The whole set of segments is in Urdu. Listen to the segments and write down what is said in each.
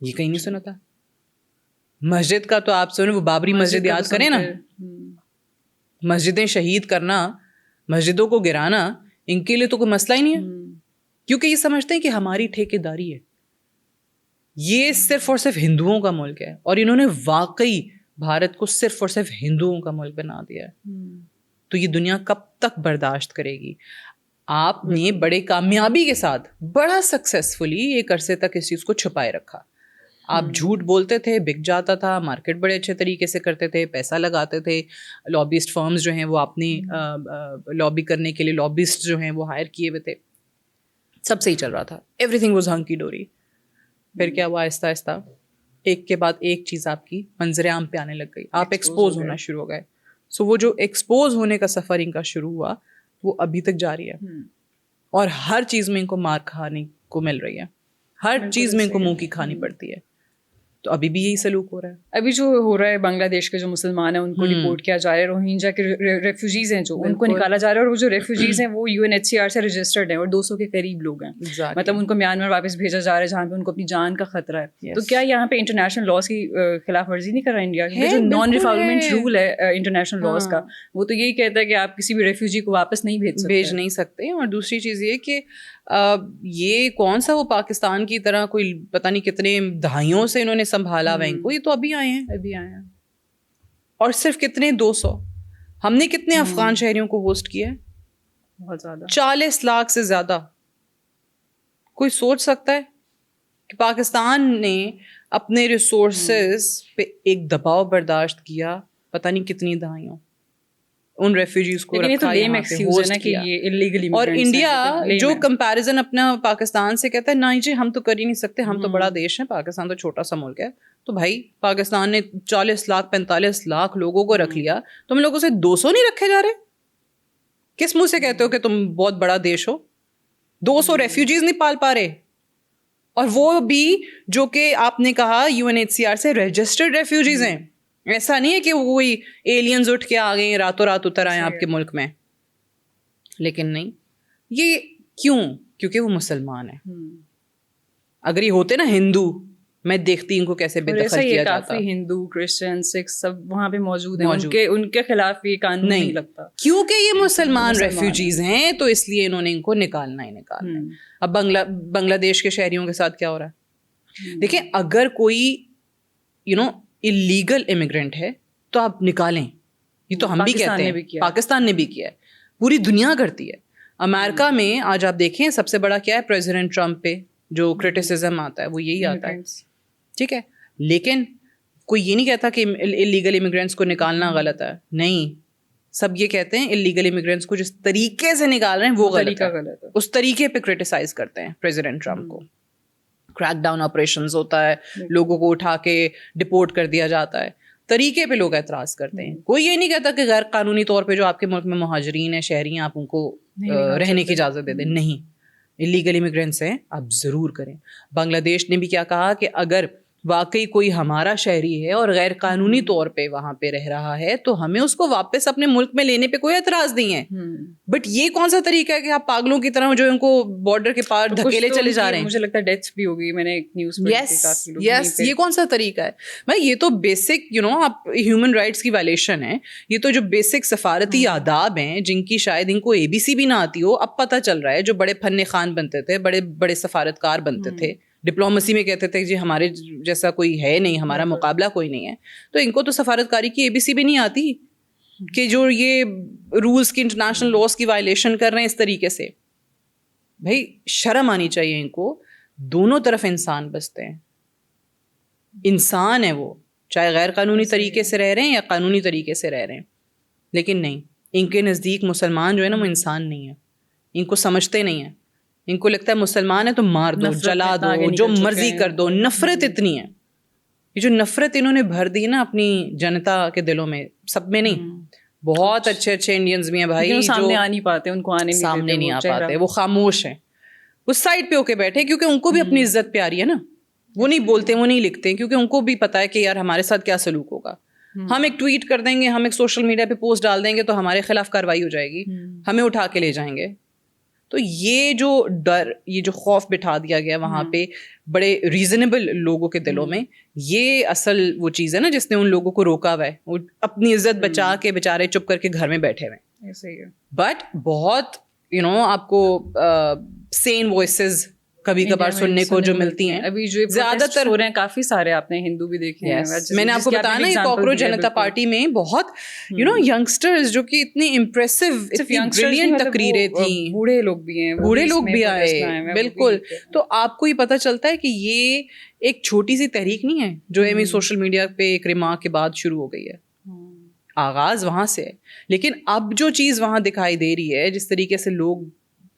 یہ کہیں نہیں سنا تھا. مسجد کا تو آپ سنیں, وہ بابری مسجد یاد کریں نا, مسجدیں شہید کرنا, مسجدوں کو گرانا, ان کے لیے تو کوئی مسئلہ ہی نہیں ہے, کیونکہ یہ سمجھتے ہیں کہ ہماری ٹھیکیداری ہے. یہ صرف اور صرف ہندوؤں کا ملک ہے, اور انہوں نے واقعی بھارت کو صرف اور صرف ہندوؤں کا ملک بنا دیا ہے. تو یہ دنیا کب تک برداشت کرے گی؟ آپ نے بڑے کامیابی کے ساتھ, بڑا سکسیسفلی ایک عرصے تک اس چیز کو چھپائے رکھا. آپ جھوٹ بولتے تھے, بک جاتا تھا, مارکیٹ بڑے اچھے طریقے سے کرتے تھے, پیسہ لگاتے تھے, لابیسٹ فرمز جو ہیں وہ آپ نے لابی کرنے کے لیے لابیسٹ جو ہیں وہ ہائر کیے ہوئے تھے, سب صحیح چل رہا تھا, ایوری تھنگ واز ہنکی ڈوری. پھر کیا ہوا, آہستہ آہستہ ایک کے بعد ایک چیز آپ کی منظر عام پہ آنے لگ گئی, آپ ایکسپوز ہونا شروع ہو گئے. سو وہ جو ایکسپوز ہونے کا سفر ان کا شروع ہوا وہ ابھی تک جاری ہے, اور ہر چیز میں ان کو مار کھانے کو مل رہی ہے, ہر چیز میں ان کو منہ کی کھانی پڑتی ہے. تو ابھی بھی یہی سلوک ہو رہا ہے. ابھی جو ہو رہا ہے بنگلہ دیش کے جو مسلمان ہیں ان کو ڈپورٹ کیا جا رہا ہے, روہنجا کے ریفیوجیز ہیں جو ان کو نکالا جا رہا ہے, اور وہ جو ریفیوجیز ہیں وہ UNHCR سے رجسٹرڈ ہیں اور 200 کے قریب لوگ ہیں. مطلب ان کو میانمار واپس بھیجا جا رہا ہے جہاں پہ ان کو اپنی جان کا خطرہ ہے. تو کیا یہاں پہ انٹرنیشنل لاس کی خلاف ورزی نہیں کر رہا انڈیا؟ جو نان ریفاؤلمنٹ رول ہے انٹرنیشنل لاس کا وہ تو یہی کہتا ہے کہ آپ کسی بھی ریفیوجی کو واپس نہیں بھیج نہیں سکتے. اور دوسری چیز یہ کہ یہ کون سا وہ پاکستان کی طرح کوئی پتہ نہیں کتنے دہائیوں سے انہوں نے سنبھالا ہوا ان کو, یہ تو ابھی آئے ہیں. اور صرف کتنے 200, ہم نے کتنے افغان شہریوں کو ہوسٹ کیا ہے؟ بہت زیادہ, 40 لاکھ سے زیادہ. کوئی سوچ سکتا ہے کہ پاکستان نے اپنے ریسورسز پہ ایک دباؤ برداشت کیا پتہ نہیں کتنی دہائیوں, ان ریفیوجیز کو رکھا یہاں پہ ہوسٹ کیا. اور انڈیا جو کمپیریزن اپنا پاکستان سے کہتا ہے نہیں جی ہم تو کر ہی نہیں سکتے, ہم تو بڑا دیش ہے, پاکستان تو چھوٹا سا ملک ہے. تو بھائی پاکستان نے 40 لاکھ 45 لاکھ لوگوں کو رکھ لیا, تم لوگوں سے 200 نہیں رکھے جا رہے؟ کس منہ سے کہتے ہو کہ تم بہت بڑا دیش ہو؟ 200 ریفیوجیز نہیں پال پا رہے, اور وہ بھی جو کہ آپ نے کہا UNHCR سے رجسٹرڈ ریفیوجیز ہیں. ایسا نہیں ہے کہ وہی ایلینز اٹھ کے آ گئے راتوں رات اتر آئے آپ کے ملک میں. لیکن نہیں, یہ کیوں؟ کیونکہ وہ مسلمان ہیں. اگر یہ ہوتے نا ہندو, میں دیکھتی ان کو کیسے بے دخل کیا جاتا. کافی ہندو, کرسچن, سکھ سب وہاں پہ موجود ہیں, ان کے خلاف یہ قانون نہیں لگتا, کیونکہ یہ مسلمان ریفیوجیز ہیں تو اس لیے انہوں نے ان کو نکالنا ہی نکالنا. اب بنگلہ دیش کے شہریوں کے ساتھ کیا ہو رہا ہے؟ دیکھیں, اگر کوئی اللیگل امیگرینٹ ہے تو آپ نکالیں, یہ تو ہم بھی کہتے ہیں, پاکستان نے بھی کیا ہے, پوری دنیا کرتی ہے. امریکہ میں آج آپ دیکھیں سب سے بڑا کیا ہے, پریزیڈنٹ ٹرمپ پہ جو کرٹیسزم آتا ہے وہ یہی آتا ہے, ٹھیک ہے. لیکن کوئی یہ نہیں کہتا کہ اللیگل امیگرینٹس کو نکالنا غلط ہے, نہیں, سب یہ کہتے ہیں اللیگل امیگرینٹس کو جس طریقے سے نکال رہے ہیں وہ غلط ہے, اس طریقے پہ کرٹیسائز کرتے ہیں پریزیڈنٹ ٹرمپ کو. کریک ڈاؤن آپریشنز ہوتا ہے, لوگوں کو اٹھا کے ڈپورٹ کر دیا جاتا ہے, طریقے پہ لوگ اعتراض کرتے ہیں. کوئی یہ نہیں کہتا کہ غیر قانونی طور پہ جو آپ کے ملک میں مہاجرین ہیں, شہری ہیں, آپ ان کو رہنے کی اجازت دے دیں. نہیں, اللیگل امیگرینٹس ہیں آپ ضرور کریں. بنگلہ دیش نے بھی کیا کہا کہ اگر واقعی کوئی ہمارا شہری ہے اور غیر قانونی طور پہ وہاں پہ رہ رہا ہے تو ہمیں اس کو واپس اپنے ملک میں لینے پہ کوئی اعتراض نہیں ہے. بٹ یہ کون سا طریقہ ہے کہ آپ پاگلوں کی طرح جو ان کو بارڈر کے پار دھکیلے چلے جا رہے ہیں. مجھے لگتا ہے ڈیتھس بھی ہوگی, میں نے ایک نیوز پڑھی. یس, یہ کون سا طریقہ ہے بھائی؟ یہ تو بیسک آپ ہیومن رائٹس کی وائلیشن ہے. یہ تو جو بیسک سفارتی آداب ہیں جن کی شاید ان کو ABC بھی نہ آتی ہو, اب پتہ چل رہا ہے. جو بڑے فن خان بنتے تھے, بڑے بڑے سفارتکار بنتے تھے, ڈپلومسی میں کہتے تھے جی ہمارے جیسا کوئی ہے نہیں, ہمارا مقابلہ کوئی نہیں ہے, تو ان کو تو سفارتکاری کی ABC بھی نہیں آتی کہ جو یہ رولس کی, انٹرنیشنل لاس کی وائلیشن کر رہے ہیں اس طریقے سے. بھائی شرم آنی چاہیے ان کو. دونوں طرف انسان بستے ہیں, انسان ہے وہ, چاہے غیر قانونی طریقے سے رہ رہے ہیں یا قانونی طریقے سے رہ رہے ہیں. لیکن نہیں, ان کے نزدیک مسلمان جو ہے نا وہ انسان نہیں ہے, ان کو سمجھتے نہیں ہیں. ان کو لگتا ہے مسلمان ہے تو مار دو, جلا دو, جو مرضی کر دو. نفرت اتنی ہے, یہ جو نفرت انہوں نے بھر دی نا اپنی جنتا کے دلوں میں, سب میں نہیں, بہت اچھے اچھے انڈینز بھی ہیں بھائی جو سامنے آ نہیں پاتے, ان کو سامنے نہیں آ پاتے, وہ خاموش ہیں, اس سائڈ پہ ہو کے بیٹھے, کیونکہ ان کو بھی اپنی عزت پیاری ہے نا. وہ نہیں بولتے, وہ نہیں لکھتے, کیونکہ ان کو بھی پتا ہے کہ یار ہمارے ساتھ کیا سلوک ہوگا. ہم ایک ٹویٹ کر دیں گے, ہم ایک سوشل میڈیا پہ پوسٹ ڈال دیں گے تو ہمارے خلاف کارروائی ہو جائے گی, ہمیں اٹھا کے لے جائیں گے. تو یہ جو ڈر, یہ جو خوف بٹھا دیا گیا وہاں پہ بڑے ریزنیبل لوگوں کے دلوں میں, یہ اصل وہ چیز ہے نا جس نے ان لوگوں کو روکا ہوا ہے. وہ اپنی عزت بچا کے بیچارے چپ کر کے گھر میں بیٹھے ہوئے ہیں. بٹ بہت آپ کو سین وائسز کبھی کبھار سننے کو جو ملتی ہیں. ابھی جو زیادہ تر ہو رہے ہیں کافی سارے آپ نے ہندو بھی دیکھے ہیں. میں نے آپ کو بتایا نا, یہ کاکروچ جنتا پارٹی میں بہت ینگسٹرز جو کہ اتنی امپریسو بریلینٹ تقریریں تھیں, بوڑھے لوگ بھی آئے. بالکل. تو آپ کو یہ پتہ چلتا ہے کہ یہ ایک چھوٹی سی تحریک نہیں ہے جو ایمی سوشل میڈیا پہ ایک ریمارک کے بعد شروع ہو گئی ہے. آغاز وہاں سے ہے. لیکن اب جو چیز وہاں دکھائی دے رہی ہے, جس طریقے سے لوگ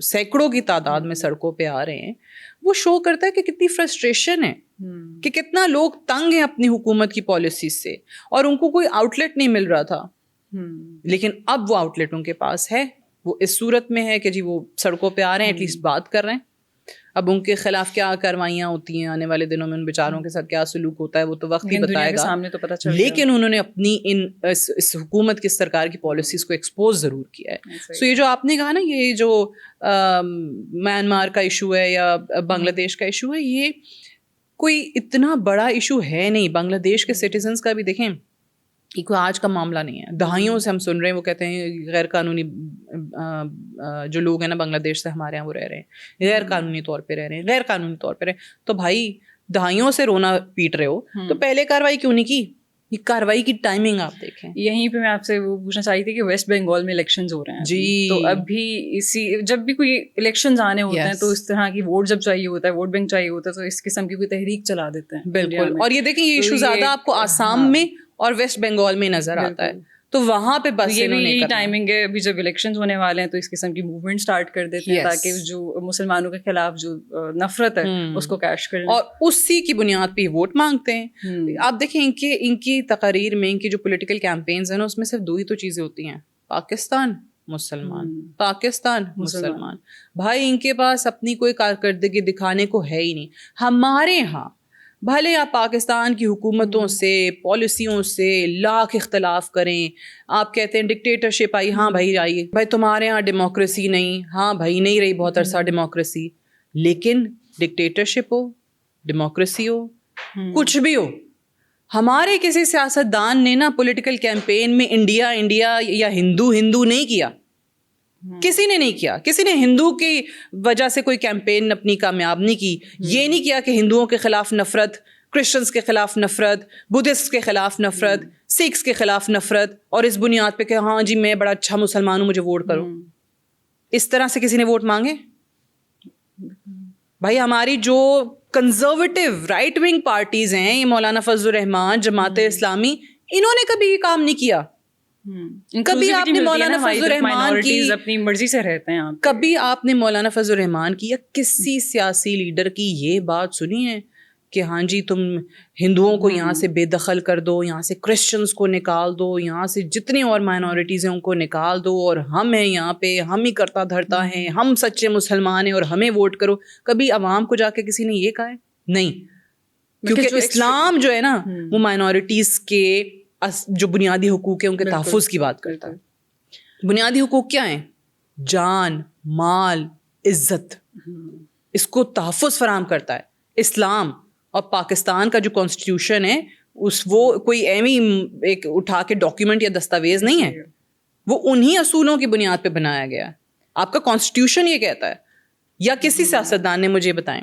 سینکڑوں کی تعداد میں سڑکوں پہ آ رہے ہیں, وہ شو کرتا ہے کہ کتنی فرسٹریشن ہے, کہ کتنا لوگ تنگ ہیں اپنی حکومت کی پالیسیز سے, اور ان کو کوئی آؤٹ لیٹ نہیں مل رہا تھا. لیکن اب وہ آؤٹ لیٹ ان کے پاس ہے. وہ اس صورت میں ہے کہ جی وہ سڑکوں پہ آ رہے ہیں, ایٹ لیسٹ بات کر رہے ہیں. اب ان کے خلاف کیا کارروائیاں ہوتی ہیں آنے والے دنوں میں, ان بیچاروں کے ساتھ کیا سلوک ہوتا ہے, وہ تو وقت ہی بتائے گا. لیکن انہوں نے اپنی اس حکومت کی, سرکار کی پالیسیز کو ایکسپوز ضرور کیا ہے. سو یہ جو آپ نے کہا نا, یہ جو میانمار کا ایشو ہے یا بنگلہ دیش کا ایشو ہے, یہ کوئی اتنا بڑا ایشو ہے نہیں. بنگلہ دیش کے سٹیزنس کا بھی دیکھیں, یہ کوئی آج کا معاملہ نہیں ہے. دہائیوں سے ہم سن رہے ہیں, وہ کہتے ہیں غیر قانونی جو لوگ ہیں نا بنگلہ دیش سے ہمارے یہاں وہ رہ رہے ہیں, غیر قانونی طور پہ رہ رہے ہیں, غیر قانونی طور پہ رہے. تو بھائی دہائیوں سے رونا پیٹ رہے ہو, تو پہلے کاروائی کیوں نہیں کی؟ یہ کاروائی کی ٹائمنگ آپ دیکھیں. یہیں پہ میں آپ سے وہ پوچھنا چاہی تھی کہ ویسٹ بنگال میں الیکشنز ہو رہے ہیں جی, تو اب بھی جب بھی کوئی الیکشنز آنے ہوتے ہیں تو اس طرح کی ووٹ جب چاہیے ہوتا ہے, ووٹ بینک چاہیے ہوتا ہے, تو اس قسم کی کوئی تحریک چلا دیتے ہیں. بالکل. اور یہ دیکھیں یہ ایشو زیادہ آپ کو آسام میں اور ویسٹ بنگال میں نظر آتا ہے, تو وہاں پہ بس یہ ٹائمنگ ہے. ابھی جب الیکشنز ہونے والے ہیں تو اس قسم کی موومنٹ اسٹارٹ کر دیتے ہیں تاکہ جو مسلمانوں کے خلاف جو نفرت ہے اس کو کیش کر لیں, اور اسی کی بنیاد پہ ووٹ مانگتے ہیں. آپ دیکھیں ان کی تقاریر میں, ان کی جو پولیٹیکل کیمپینز ہیں نا, اس میں صرف 2 ہی تو چیزیں ہوتی ہیں, پاکستان مسلمان, پاکستان مسلمان. بھائی ان کے پاس اپنی کوئی کارکردگی دکھانے کو ہے ہی نہیں. ہمارے ہاں بھلے آپ پاکستان کی حکومتوں سے, پالیسیوں سے لاکھ اختلاف کریں, آپ کہتے ہیں ڈکٹیٹرشپ آئی, ہاں بھائی آئیے, بھائی تمہارے یہاں ڈیموکریسی نہیں, ہاں بھائی نہیں رہی بہت عرصہ ڈیموکریسی, لیکن ڈکٹیٹرشپ ہو, ڈیموکریسی ہو, کچھ بھی ہو, ہمارے کسی سیاست دان نے نا پولیٹیکل کیمپین میں انڈیا انڈیا یا ہندو ہندو نہیں کیا. کسی نے نہیں کیا. کسی نے ہندو کی وجہ سے کوئی کیمپین اپنی کامیاب نہیں کی. یہ نہیں کیا کہ ہندوؤں کے خلاف نفرت, کرسچنس کے خلاف نفرت, بدھسٹ کے خلاف نفرت, سکھس کے خلاف نفرت, اور اس بنیاد پہ کہ ہاں جی میں بڑا اچھا مسلمان ہوں, مجھے ووٹ کرو. اس طرح سے کسی نے ووٹ مانگے؟ بھائی ہماری جو کنزرویٹو رائٹ ونگ پارٹیز ہیں, یہ مولانا فضل الرحمان, جماعت اسلامی, انہوں نے کبھی یہ کام نہیں کیا. کبھی آپ نے مولانا فضل الرحمان کی اپنی مرضی سے رہتے ہیں, کبھی آپ نے مولانا فضل الرحمان کی یا کسی سیاسی لیڈر کی یہ بات سنی ہے کہ ہاں جی تم ہندوؤں کو یہاں سے بے دخل کر دو, یہاں سے کرسچنس کو نکال دو, یہاں سے جتنے اور مائنورٹیز ہیں ان کو نکال دو, اور ہم ہیں یہاں پہ, ہم ہی کرتا دھرتا ہیں, ہم سچے مسلمان ہیں اور ہمیں ووٹ کرو. کبھی عوام کو جا کے کسی نے یہ کہا ہے؟ نہیں. کیونکہ اسلام جو ہے نا وہ مائنورٹیز کے جو بنیادی حقوق ہیں ان کے تحفظ کی بات کرتا ہے. بنیادی حقوق کیا ہیں؟ جان, مال, عزت, اس کو تحفظ فراہم کرتا ہے اسلام. اور پاکستان کا جو کانسٹیٹیوشن ہے وہ کوئی ایویں ایک اٹھا کے ڈاکیومنٹ یا دستاویز نہیں ہے, وہ انہی اصولوں کی بنیاد پہ بنایا گیا ہے. آپ کا کانسٹیٹیوشن یہ کہتا ہے. یا کسی سیاستدان نے مجھے بتائیں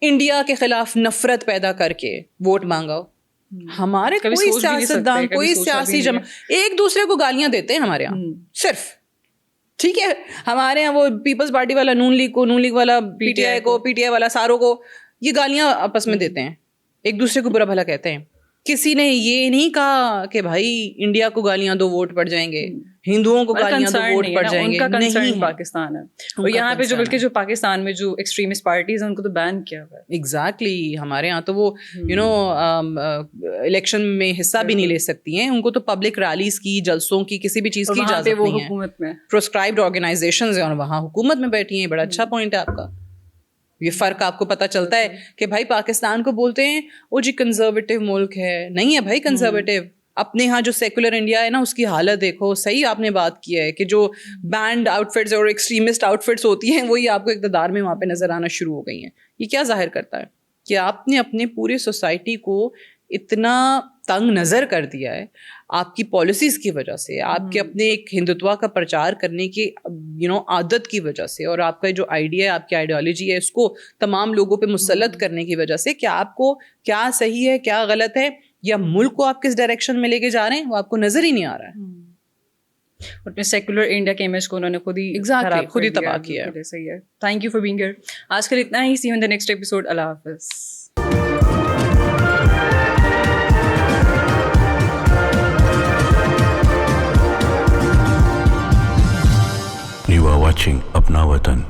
انڈیا کے خلاف نفرت پیدا کر کے ووٹ مانگا؟ ہمارے کوئی سیاستدان, کوئی سیاسی جماعت ایک دوسرے کو گالیاں دیتے ہیں ہمارے یہاں صرف. ٹھیک ہے, ہمارے یہاں وہ پیپلز پارٹی والا نون لیگ کو, نون لیگ والا پی ٹی آئی کو, پی ٹی آئی والا ساروں کو, یہ گالیاں آپس میں دیتے ہیں, ایک دوسرے کو برا بھلا کہتے ہیں. کسی نے یہ نہیں کہا کہ بھائی انڈیا کو گالیاں دو ووٹ پڑ جائیں گے, ہندوؤں کو گالیاں دو ووٹ پڑ جائیں گے. ان کا کنسرن پاکستان ہے, اور یہاں پہ جو بلکہ جو پاکستان میں جو ایکسٹریمسٹ پارٹیز ہیں ان کو تو بین کیا ہوا ہے. ایگزیکٹلی. ہمارے یہاں تو وہ الیکشن میں حصہ بھی نہیں لے سکتی ہیں, ان کو تو پبلک ریلیز کی, جلسوں کی, کسی بھی چیز کی اجازت نہیں ہے. حکومت میں پروسکرائبڈ آرگنائزیشنز ہیں اور وہاں حکومت میں بیٹھی ہیں. بڑا اچھا پوائنٹ ہے آپ کا. یہ فرق آپ کو پتہ چلتا ہے کہ بھائی پاکستان کو بولتے ہیں وہ جی کنزرویٹو ملک ہے. نہیں ہے بھائی کنزرویٹو. اپنے ہاں جو سیکولر انڈیا ہے نا اس کی حالت دیکھو. صحیح آپ نے بات کی ہے کہ جو بینڈ آؤٹ فٹس اور ایکسٹریمسٹ آؤٹ فٹس ہوتی ہیں وہی آپ کو اقتدار میں وہاں پہ نظر آنا شروع ہو گئی ہیں. یہ کیا ظاہر کرتا ہے کہ آپ نے اپنے پورے سوسائٹی کو اتنا تنگ نظر کر دیا ہے آپ کی پالیسیز کی وجہ سے, آپ کے اپنے ایک ہندوتوا کا پرچار کرنے کی عادت کی وجہ سے, اور آپ کا جو آئیڈیا ہے, آپ کی آئیڈیالوجی ہے, اس کو تمام لوگوں پہ مسلط کرنے کی وجہ سے کہ آپ کو کیا صحیح ہے کیا غلط ہے, یا ملک کو آپ کس ڈائریکشن میں لے کے جا رہے ہیں وہ آپ کو نظر ہی نہیں آ رہا ہے. اپنے سیکولر انڈیا کے امیج کو انہوں نے خود ہی تباہ کیا ہے. صحیح ہے. Thank you for being here. آج کے لیے اتنا ہی. See you in the next episode. اللہ حافظ. You are watching Apna Watan.